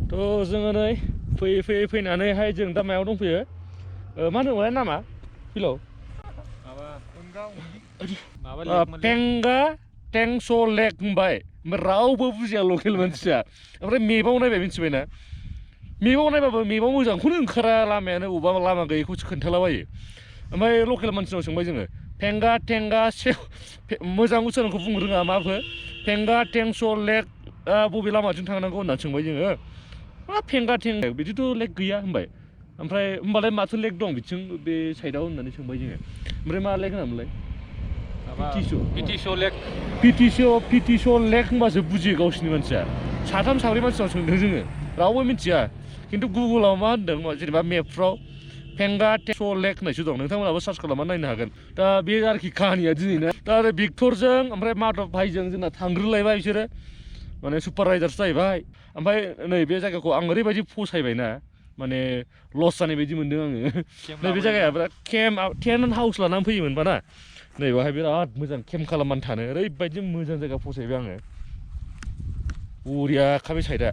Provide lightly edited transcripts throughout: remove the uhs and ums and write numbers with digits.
थ' जोङो नै फैयै फैनानैहाय जों दा मायाव दंफैयो मा होनोमोनलाय नामा फिलौ पेंगा टेंस' लेक होनबाय ओमफ्राय रावबो बुजिया लकेल मानसिया ओमफ्राय मेपाव नायबाय मिथिबायना मेपाव नायबाबो मेपाव मोजांखौनो ओंखारा लामायानो अबेबा लामा गैयैखौसो खोन्थालाबायो ओमफ्राय लकेल मानसिनाव सोंबाय जोङो पेंगा टेंगा मोजां उच्चारणखौ बुंनो रोङा माबो पेंगा टेंस' लेक बबे लामाजों थांनांगौ होननानै सोंबाय जोङो मा पेंगा टेंगा बिदिथ' लेक गैया होनबाय ओमफ्राय होमबालाय माथो लेक दं बिथिं बे साइडआव होननानै सोंबाय जोङो ओमफ्राय मा लेक होनामोनलाय PTSO लेक होनबासो बुजियो गावसिनि मानसिया साथाम साब्रै मानसिनाव सोंदों जोङो रावबो मिथिया खिन्थु गुगोलाव मा होनदों जेनेबा मेपफ्राव पेंगा टेंस' लेक होननायसो दं नोंथांमोनाबो सार्च खालामनानै नायनो हागोन दा बे आरोखि काहानिया दिनैना दा आरो भिक्टरजों ओमफ्राय माधब भाइजों जोंना थांग्रोलायबाय बिसोरो माने सुपारभाइजार्स जाहैबाय ओमफ्राय नै बे जायगाखौ आं ओरैबायदि फसायबायना माने लस जानाय बायदि मोनदों आङो नैबे जायगाया बिराद टेन्ट हाउस लानानै फैयोमोनबा ना नै बेवहाय बिराद मोजां केम्प खालामनानै थानो ओरैबायदि मोजां जायगा फसायबाय आङो बरियाखा बे साइडआ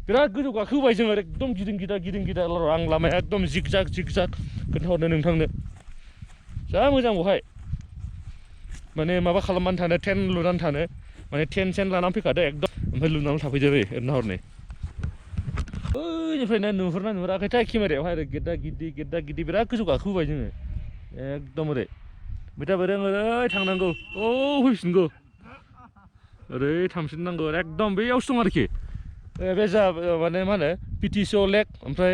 बिराद गोजौ गाखोबाय जोङो एकदम गिदिं गिदा आं लामाया एकदम जिग जाग खोन्थाहरनो नोंथांनो जा मोजां बहाय माने माबा खालामनानै थानो टेन्ट लुनानै थानो माने टेन्ट लानानै फैखादो एकदम ओमफ्राय लुनानै थाफैदो बै ओरैनो हरनै बैनिफ्रायनो नुहुराखैथाय केमेरायावहाय ओरै गेद्दा गिद्दि बिराद गोजौ गाखोबोबाय जोङो एकदम ओरै ओरै थांनांगौ फैफिनगौ ओरै थांफिननांगौ एकदम बेयावसो दं आरोखि बे जा माने मा होनो PTSO लेक ओमफ्राय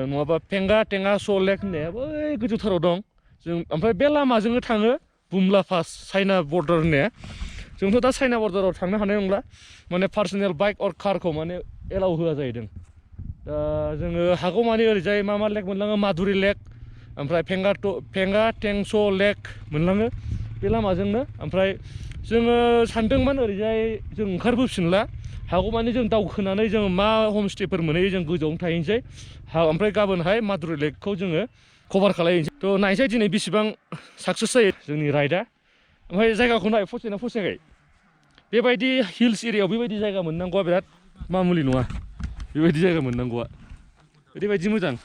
नङाबा पेंगा टेंगा स' लेक होननाया बै गोजौथाराव दं जों ओमफ्राय बे लामाजोंनो थाङो बुमला पास चाइना बर्डार होननाया जोंथ' दा चाइना बर्डाराव थांनो हानाय नंला माने पार्सनेल बाइक अर कारखौ माने एलाउ होआ जाहैदों दा जोङो हागौमानि ओरैजाय मा लेक मोनलाङो माधुरि लेक ओमफ्राय पेंगा टेंस' लेक मोनलाङो बे लामाजोंनो ओमफ्राय जोङो सानदोंमोन ओरैजाय जों ओंखारबोफिनला हागौमानि जों दावखोनानै जों मा हमस्टेफोर मोनहैयो जों गोजौआवनो थाहैनोसै ओमफ्राय गाबोनहाय माधुरि लेकखौ जोङो कभार खालायनोसै थ' नायनोसै दिनै बेसेबां साक्सेस जायो जोंनि राइडआ ओमफ्राय जायगाखौ नाय फसायना फसायाखै बेबायदि हिल्स एरियायाव बेबायदि जायगा मोननांगौआ बिराद मामुलि नङा बेबायदि जायगा मोननांगौआ ओरैबायदि मोजां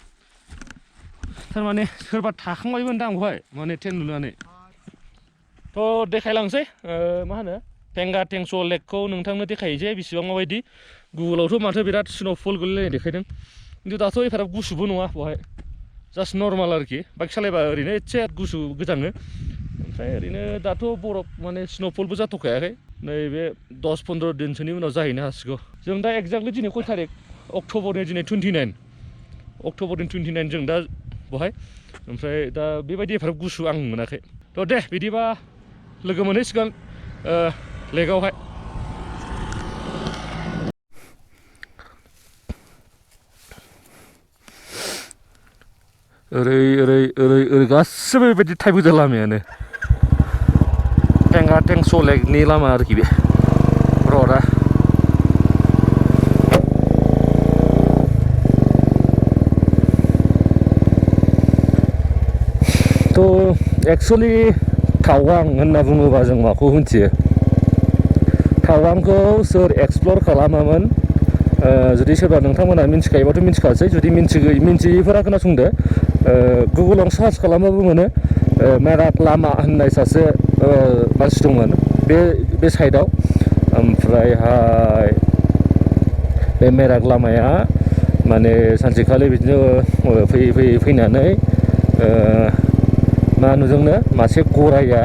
थारमाने सोरबा थाखांबायमोन दां बेवहाय माने टेन्ट लुनानै थ' देखायलांसै मा होनो पेंगा टेंस' लेकखौ नोंथांनो देखायनोसै बेसेबां माबायदि गुगोलावथ' माथो बिराद स्न'फल गोलैलायनाय देखायदों खिन्थु दाथ' एफाराब गुसुबो नङा बेवहाय जास्ट नर्माल आरोखि बाइक सालायबा ओरैनो एसे गुसु गोजाङो ओमफ्राय ओरैनो दाथ' बरफ माने स्न'फलबो जाथ'खायाखै नैबे 10-15 दिनसोनि उनाव जाहैनो हासिगौ जों दा एक्जेक्टलि दिनै खय थारिख अक्ट'बरनि दिनै 29 अक्ट'बरनि 29 जों दा बहाय ओमफ्राय दा बेबायदि एफाराब गुसु आं मोनाखै थ' दे बिदिबा लोगो मोनहैसिगोन लेकआवहाय ओरै गासिबो बेबायदि टाइप गोजा लामायानो पेंगा टेंस' लेकनि लामा आरोखि बे रडआ थ' एक्सुवेलि टावां होनना बुङोबा जों माखौ मिथियो टावांखौ सोर एक्सप्लर खालामामोन जुदि सोरबा नोंथांमोना मिथिखायोबाथ' मिथिखासै जुदि मिथियैफोरा खोनासंदो गुगोलाव सार्च खालामबाबो मोनो मेराक लामा होननाय सासे मानसि दंमोन बे साइडआव ओमफ्रायहाय बे मेराक लामाया माने सानसेखालि बिदिनो फैनानै मा नुदोंनो मासे गराइया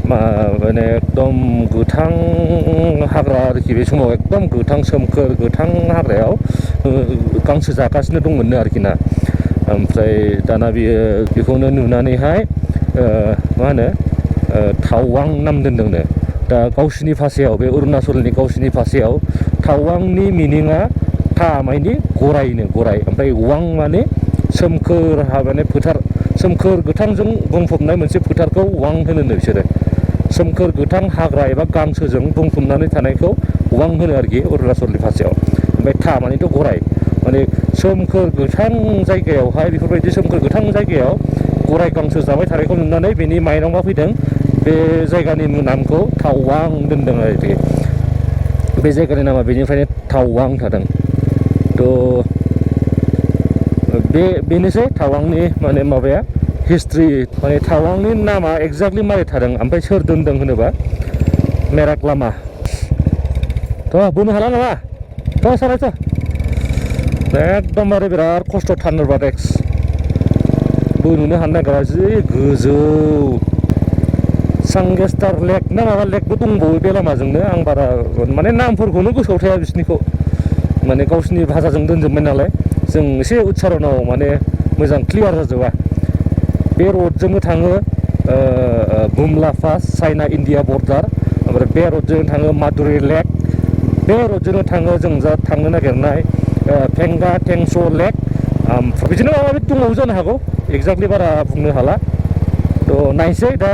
माने एकदम गोथां हाग्रा आरोखि बे समाव एकदम गोथां सोमखोर गोथां हाग्रायाव गांसो जागासिनो दंमोननो आरोखि ना ओमफ्राय दाना बेखौनो नुनानैहाय मा होनो टावां नाम दोनदोंनो दा गावसिनि भाषायाव बे अरुणाचलनि गावसिनि भाषायाव टावांनि मिनिङा टा माने गराइ ओमफ्राय वां माने सोमखोर माने फोथार सोमखोर गोथांजों बुंफबनाय मोनसे फोथारखौ वां होनो बिसोरो सोमखोर गोथां हाग्रा एबा गांसोजों बुंफबनानै थानायखौ वां होनो आरोखि अरुणाचलनि भाषायाव ओमफ्राय टा मानेथ' गराइ माने सोमखोर गोथां जायगायावहाय बेफोरबायदि सोमखोर गोथां जायगायाव गराइ गांसो जाबाय थानायखौ नुनानै बेनि माइनाव मा फैदों बे जायगानि नामखौ टावां दोनदों आरोखि बे जायगानि नामा बेनिफ्रायनो टावां थादों थ' बेनोसै टावांनि माने माबाया हिस्ट्रि माने टावांनि नामा एक्जेक्टलि मारै थादों ओमफ्राय सोर दोनदों होनोबा मेराक लामा थ' बोनो हाला नामा थ' सारायथ' एकदमबारे बिराद खस्थ' थान्डारबार्ड एक्स बोनोनो हानो नागिरा जि गोजौ सांगेस्टार लेक ना माबा लेकबो दंबावो बे लामाजोंनो आं बारा माने नामफोरखौनो गोसोआव थाया बिसोरनिखौ माने गावसिनि भाषाजों दोनजोबबाय नालाय जों एसे उच्चारनाव माने मोजां क्लियार जाजोबा बे रडजोंनो थाङो Bumla pass China India border ओमफ्राय बे रडजोंनो थाङो माधुरि लेक बे रडजोंनो थाङो जों जा थांनो नागिरनाय फेंगा टेंस' लेक बिदिनो माबा माबि दंबावो जानो हागौ एक्जेक्टलि बारा बुंनो हाला थ' नायसै दा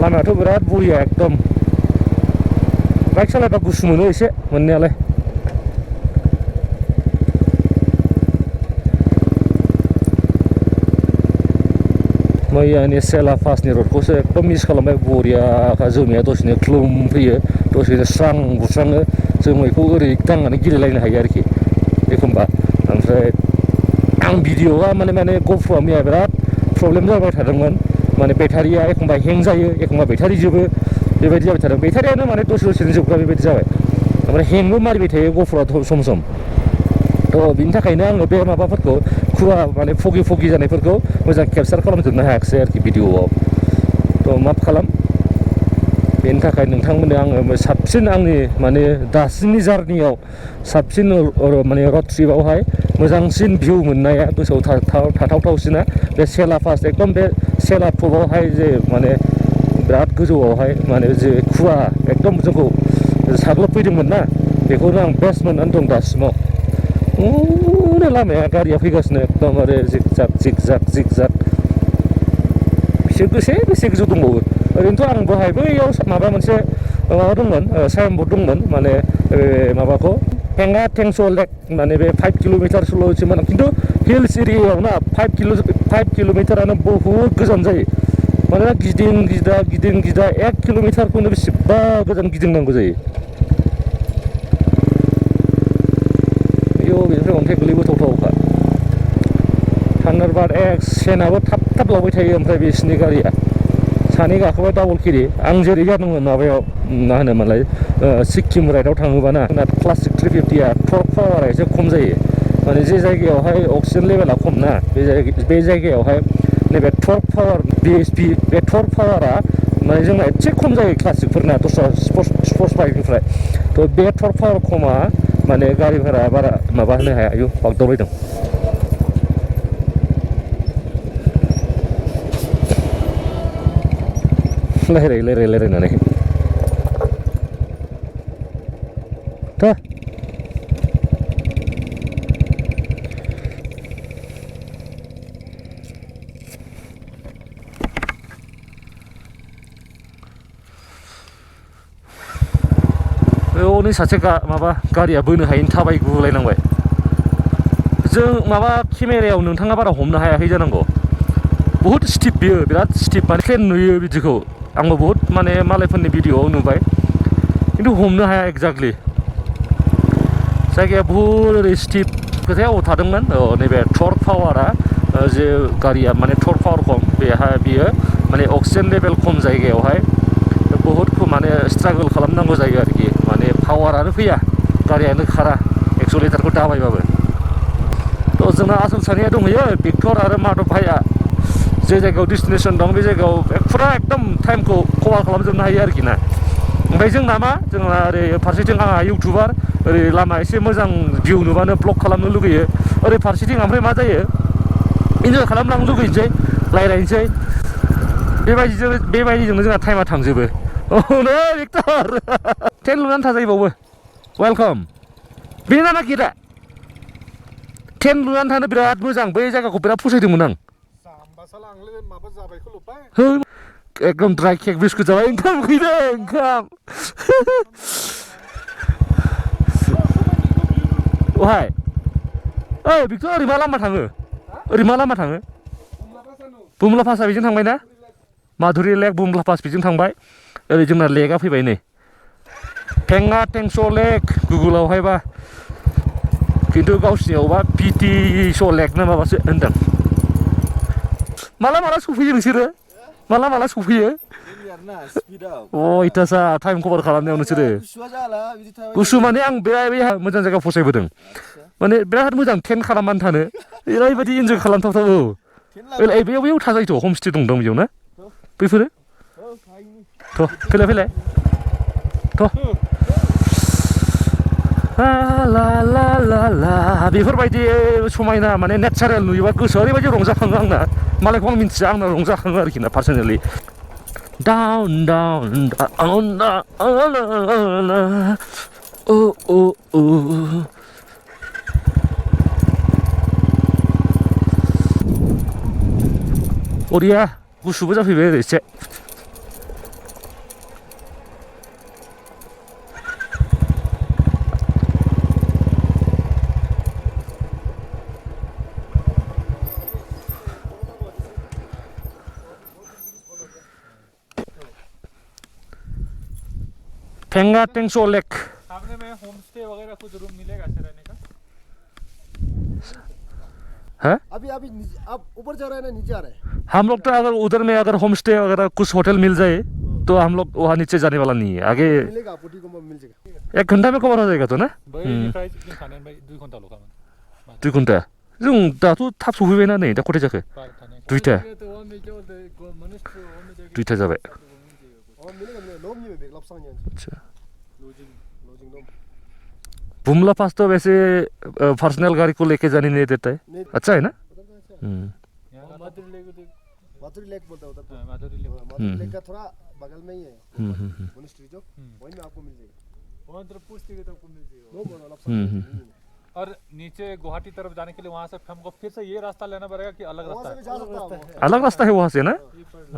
लामायाथ' बिराद बरिया एकदम बाइक सालायबा गुसु मोनो एसे मोननायालाय मैयानि सेला पासनि रडखौसो एकदम मिस खालामबाय बरियाखा जोमैया दसेनो ख्लुम फैयो दसेनो स्रां बुस्राङो जोमैखौ ओरै दांनानै गेलेलायनो हायो आरोखि एखमबा ओमफ्राय आं भिडिअ'आ माने ग'प्र'आ मैया बिराद प्रब्लेम जाबाय थादोंमोन माने बेटारिया एखमबा हें जायो एखमबा बेटारि जोबो बेबायदि जाबाय थादों बेटारियानो माने दसेनो जोबग्रा बेबायदि जाबाय ओमफ्राय हेंबो मारिबाय थायो ग'प्र'आ सम सम थ' बिनि थाखायनो आङो बे माबाफोरखौ खुवा माने फगि जानायफोरखौ मोजां केपचार खालामजोबनो हायाखिसै आरोखि भिडिअ'आव थ' माफ खालाम बेनि थाखाय नोंथांमोननो आङो साबसिन आंनि माने दासिमनि जार्नियाव साबसिन माने रड ट्रिपआवहाय मोजांसिन भिउ मोननाया गोसोआव थाथावथावसिना बे सेला पास एकदम बे सेला टपआवहाय जे माने बिराद गोजौआवहाय माने जे खुवा एकदम जोंखौ साग्लोबफैदोंमोन ना बेखौनो आं बेस्ट मोननानै दं दासिमाव लामाया गारिया फैगासिनो एकदमबारे जिग-जाग बेसे गोजौ दंबावो ओरैनोथ' आं बहाय बैयाव माबा मोनसे माबा दंमोन साइनबर्ड दंमोन माने माबाखौ फेंगा टेंस' लेक माने बे 5 किल'मिटारसोल'सोमोन खिन्थु हिल्स एरियायाव ना 5 किल'मिटारानो बहुद गोजान जायो मानोना गिदिं गिदा 1 किल'मिटारखौनो बेसेबा गोजान गिदिंनांगौ जायो बेनिफ्राय अन्थाइ गोलैबोथावथावखा थान्डारबार्ड एक्स सेनाबो थाब लावबाय थायो ओमफ्राय बिसिनि गारिया सानै गाखोबाय डाबल केरि आं जेरै जादोंमोन माबायाव मा होनोमोनलाय सिक्किम राइडआव थाङोबा ना क्लासिक 350आ टर्क पावारा एसे खम जायो माने जे जायगायावहाय अक्सिजेन लेभेला खम ना बे जायगायावहाय नैबे टर्क पावार BSP बे टर्क पावारा माने जोंना एसे खम जायो क्लासिकफोरना दस्रा स्पर्ट्स बाइकनिफ्राय थ' बे टर्क पावार खमा माने गारिफोरा बारा माबा होनो हाया आयु बागदावबायदों रायलायनानै थ' बेयावनो सासे माबा गारिया बोनो हायैनि थाबायगुलायनांबाय जों माबा केमेरायाव नोंथाङा बारा हमनो हायाखै जानांगौ बहुद स्टिप बियो बिराद स्टिप माने ट्रेन नुयो बिदिखौ आंबो बहुद माने मालायफोरनि भिडिअ'आव नुबाय खिन्थु हमनो हाया एक्जेक्टलि जायगाया बहुद ओरै स्टिप खोथाया अबाव थादोंमोन नैबे टर्क पावारा जे गारिया माने टर्क पावार खम बियो माने अक्सिजेन लेभेल खम जायगायावहाय बहुद माने स्ट्रागल खालामनांगौ जायो आरोखि माने पावारानो फैया गारियानो खारा 100 लिटारखौ दाबायबाबो थ' जोंना आसोल सानैया दंहैयो भिक्टर आरो माधब भाइया जे जायगायाव डेस्टिनेसन दं बे जायगायाव फुरा एकदम टाइमखौ कभार खालामजोबनो हायो आरोखि ना ओमफ्राय जोंना ओरै फारसेथिं आंहा इउटुबार ओरै लामा एसे मोजां भिउ नुबानो ब्लग खालामनो लुगैयो ओरै फारसेथिं ओमफ्राय मा जायो इन्जय खालामलांनो लुगैनोसै रायज्लायनोसै बेबायदिजोंनो जोंना टाइमा थांजोबो नै भिक्टर टेन लुनानै थाजायोबावो वेलकाम बेनो नामा गेटआ टेन लुनानै थानो बिराद मोजां बै जायगाखौ बिराद फसायदोंमोन आं एकदम ड्राइ केक बिस्कुट जाबाय ओंखाम उखैदों ओंखाम अहाय ओइ भिक्टर ओरै मा लामा थाङो बुमला पासआ बेजों थांबाय ना माधुरि लेक बुमला पास बेजों थांबाय ओरै जोंना लेकआ फैबाय नै Penga Tengso Lake Google-आवहायबा खिन्थु गावसिनियावबा PTSO Lake ना माबासो होनदों माला सफैयो नोंसोरो माला सफैयो अ इटासा टाइम कभार खालामनायाव नोंसोरो गुसु माने आं बे मोजां जायगा फसायबोदों माने बिराद मोजां टेन्ट खालामनानै थानो ओरैबायदि इन्जय खालामथावथाव औ बेयाव थाजायोथ' हमस्टे दं बेयाव ना बैफोरो फैलाय ला बेफोरबायदि समायना माने नेचारेल नुयोबा गोसोआ ओरैबायदि रंजाखाङो आंना मालायखौ आं मिन्थिया आंना रंजाखाङो आरोखि ना पार्सनेलि down 어디야? 구수부 잡히네 대체. Penga Tengso Lake. सामने में होम स्टे वगैरह कुछ रूम मिलेगा सर रहने का? हैं? अभी आप ऊपर जा रहे हैं ना नीचे आ रहे हैं? हम लोग तो अगर उधर में अगर होम स्टे वगैरह कुछ होटल मिल जाए तो हम लोग वहाँ नीचे जाने वाला नहीं है आगे मिलेगा आपको ठीक मिल जाएगा 1 घंटा में कवर हो जाएगा तो ना? प्राइस कितने खाने में 2 घंटा लोग 2 घंटा जों दाथ' थाब सफैबायना नै दा खथाय जाखो 2टा 2टा जाबाय अच्छा बुमला पास तो वैसे पर्सनल गाड़ी को लेके जाने नहीं देता है अच्छा है ना माधुरी लेक बोलता है उधर माधुरी लेक का थोड़ा बगल में ही है मोनेस्ट्री जो वहीं में आपको मिल जाएगा वहाँ तरफ पूछते तो आपको मिल जाएगा और नीचे गुवाहाटी तरफ जाने के लिए वहाँ से हमको फिर से ये रास्ता लेना पड़ेगा कि अलग रास्ता है? अलग रास्ता है वहाँ से ना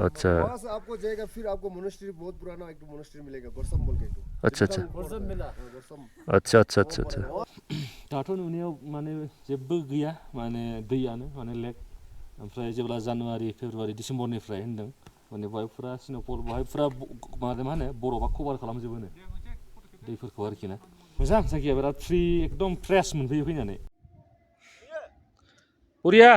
अच्छा वहाँ से आपको जाएगा फिर आपको मोनेस्ट्री बहुत पुराना एक मोनेस्ट्री मिलेगा गोरसम बोल के अच्छा गोरसम मिला अच्छा दाथ' नुनायाव माने जेबो गैया माने दैयानो माने लेक ओमफ्राय जेब्ला जानुवारि फेब्रुवारि डिसेम्बरनिफ्राय होनदों माने बहाय फुरा स्नोफल बहाय फुरा मा होनो बरफा कभार खालामजोबोनो दैफोरखौ आरोखि ना मोजां जायगाया बिराद फ्रि एकदम फ्रेश मोनफैयो फैनानै बरिया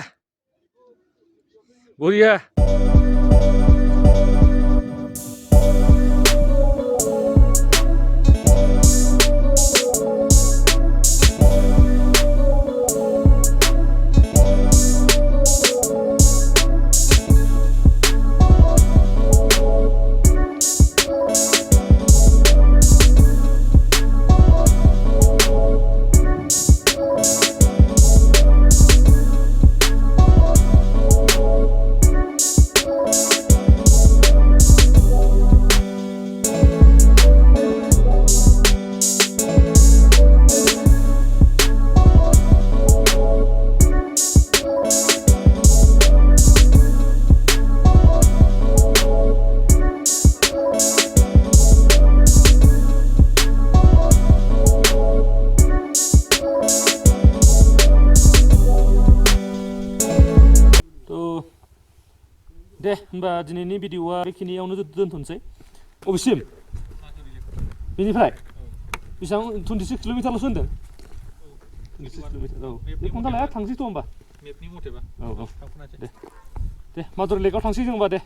दे होमबा दिनैनि भिडिअआ बेखिनियावनो दोनथ'नोसै अबेसिम बेनिफ्राय बेसेबां 26 किल'मिटारल'सो होनदों 26 किल'मिटार औ 1 घन्टा लाया थांसैथ' होमबा मेपनि मथेबा औ दे माधुरी लेकआव थांसै जों होमबा दे